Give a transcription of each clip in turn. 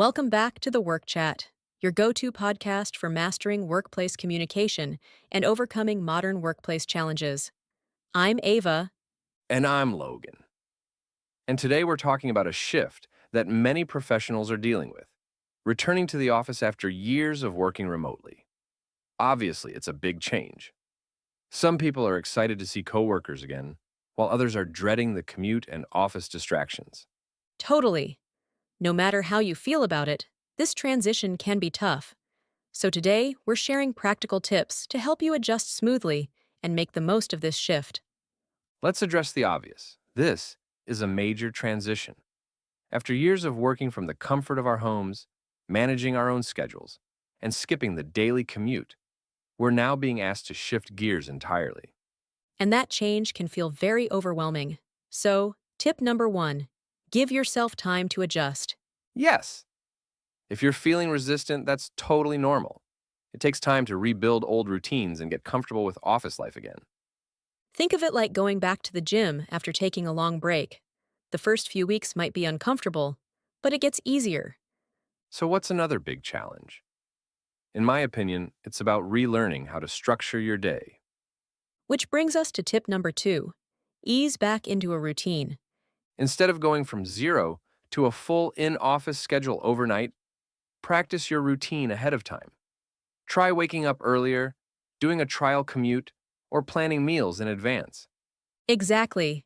Welcome back to the Work Chat, your go-to podcast for mastering workplace communication and overcoming modern workplace challenges. I'm Ava. And I'm Logan. And today we're talking about a shift that many professionals are dealing with, returning to the office after years of working remotely. Obviously, it's a big change. Some people are excited to see coworkers again, while others are dreading the commute and office distractions. Totally. No matter how you feel about it, this transition can be tough. So today, we're sharing practical tips to help you adjust smoothly and make the most of this shift. Let's address the obvious. This is a major transition. After years of working from the comfort of our homes, managing our own schedules, and skipping the daily commute, we're now being asked to shift gears entirely. And that change can feel very overwhelming. So, tip number 1, give yourself time to adjust. Yes, if you're feeling resistant, that's totally normal. It takes time to rebuild old routines and get comfortable with office life again. Think of it like going back to the gym after taking a long break. The first few weeks might be uncomfortable, but it gets easier. So, what's another big challenge? In my opinion, it's about relearning how to structure your day. Which brings us to tip number 2, ease back into a routine. Instead of going from zero to a full in office schedule overnight, practice your routine ahead of time. Try waking up earlier, doing a trial commute, or planning meals in advance. Exactly.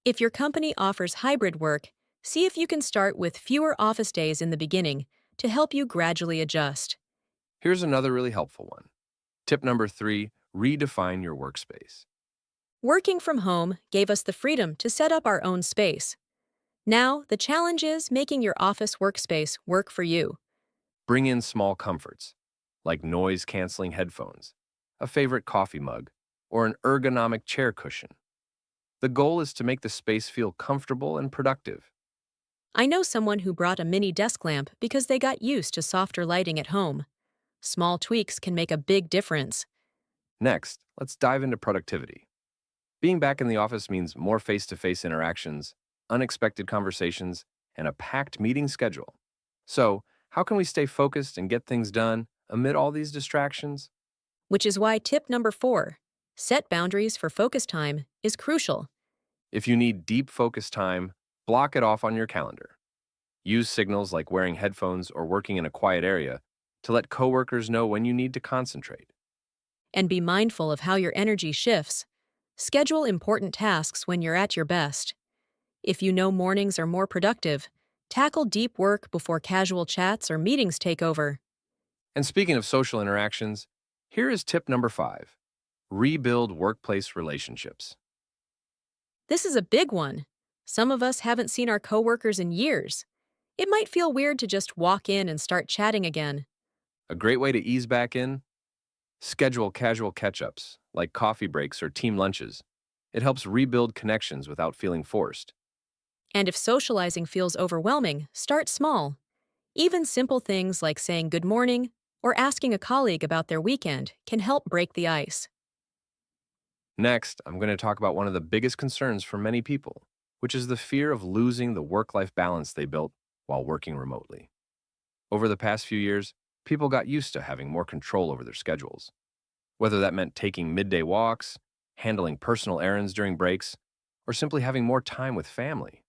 If your company offers hybrid work, see if you can start with fewer office days in the beginning to help you gradually adjust. Here's another really helpful one. Tip number 3, redefine your workspace. Working from home gave us the freedom to set up our own space. Now, the challenge is making your office workspace work for you. Bring in small comforts, like noise-canceling headphones, a favorite coffee mug, or an ergonomic chair cushion. The goal is to make the space feel comfortable and productive. I know someone who brought a mini desk lamp because they got used to softer lighting at home. Small tweaks can make a big difference. Next, let's dive into productivity. Being back in the office means more face-to-face interactions, unexpected conversations, and a packed meeting schedule. So, how can we stay focused and get things done amid all these distractions? Which is why tip number 4, set boundaries for focus time, is crucial. If you need deep focus time, block it off on your calendar. Use signals like wearing headphones or working in a quiet area to let coworkers know when you need to concentrate. And be mindful of how your energy shifts. Schedule important tasks when you're at your best. If you know mornings are more productive, tackle deep work before casual chats or meetings take over. And speaking of social interactions, here is tip number 5. Rebuild workplace relationships. This is a big one. Some of us haven't seen our coworkers in years. It might feel weird to just walk in and start chatting again. A great way to ease back in? Schedule casual catch-ups, like coffee breaks or team lunches. It helps rebuild connections without feeling forced. And if socializing feels overwhelming, start small. Even simple things like saying good morning or asking a colleague about their weekend can help break the ice. Next, I'm going to talk about one of the biggest concerns for many people, which is the fear of losing the work-life balance they built while working remotely. Over the past few years, people got used to having more control over their schedules. Whether that meant taking midday walks, handling personal errands during breaks, or simply having more time with family.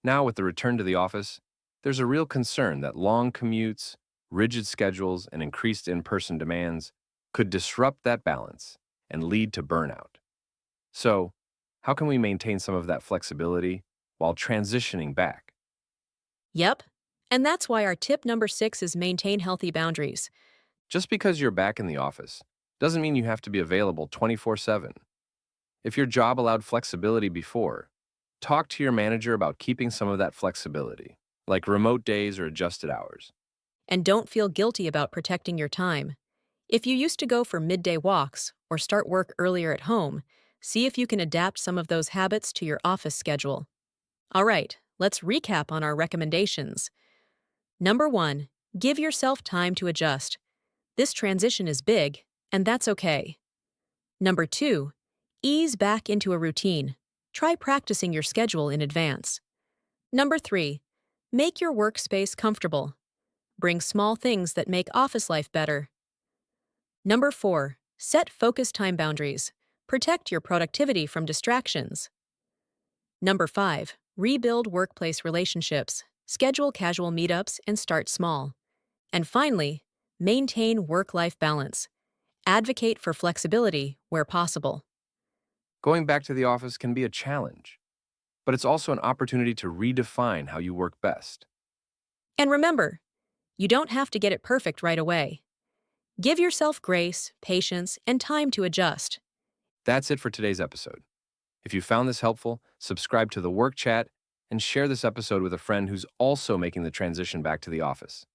Now, with the return to the office, there's a real concern that long commutes, rigid schedules, and increased in-person demands could disrupt that balance and lead to burnout. So, how can we maintain some of that flexibility while transitioning back? Yep. And that's why our tip number 6 is maintain healthy boundaries. Just because you're back in the office doesn't mean you have to be available 24/7. If your job allowed flexibility before, talk to your manager about keeping some of that flexibility, like remote days or adjusted hours. And don't feel guilty about protecting your time. If you used to go for midday walks or start work earlier at home, see if you can adapt some of those habits to your office schedule. All right, let's recap on our recommendations. Number 1, give yourself time to adjust. This transition is big, and that's okay. Number 2, ease back into a routine. Try practicing your schedule in advance. Number 3, make your workspace comfortable. Bring small things that make office life better. Number 4. Set focus time boundaries. Protect your productivity from distractions. Number 5. Rebuild workplace relationships. Schedule casual meetups and start small. And finally, maintain work life balance. Advocate for flexibility where possible. Going back to the office can be a challenge, but it's also an opportunity to redefine how you work best. And remember, you don't have to get it perfect right away. Give yourself grace, patience, and time to adjust. That's it for today's episode. If you found this helpful, subscribe to the Work Chat and share this episode with a friend who's also making the transition back to the office.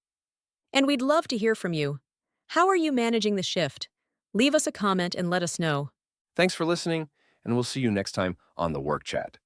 And we'd love to hear from you. How are you managing the shift? Leave us a comment and let us know. Thanks for listening, and we'll see you next time on the Work Chat.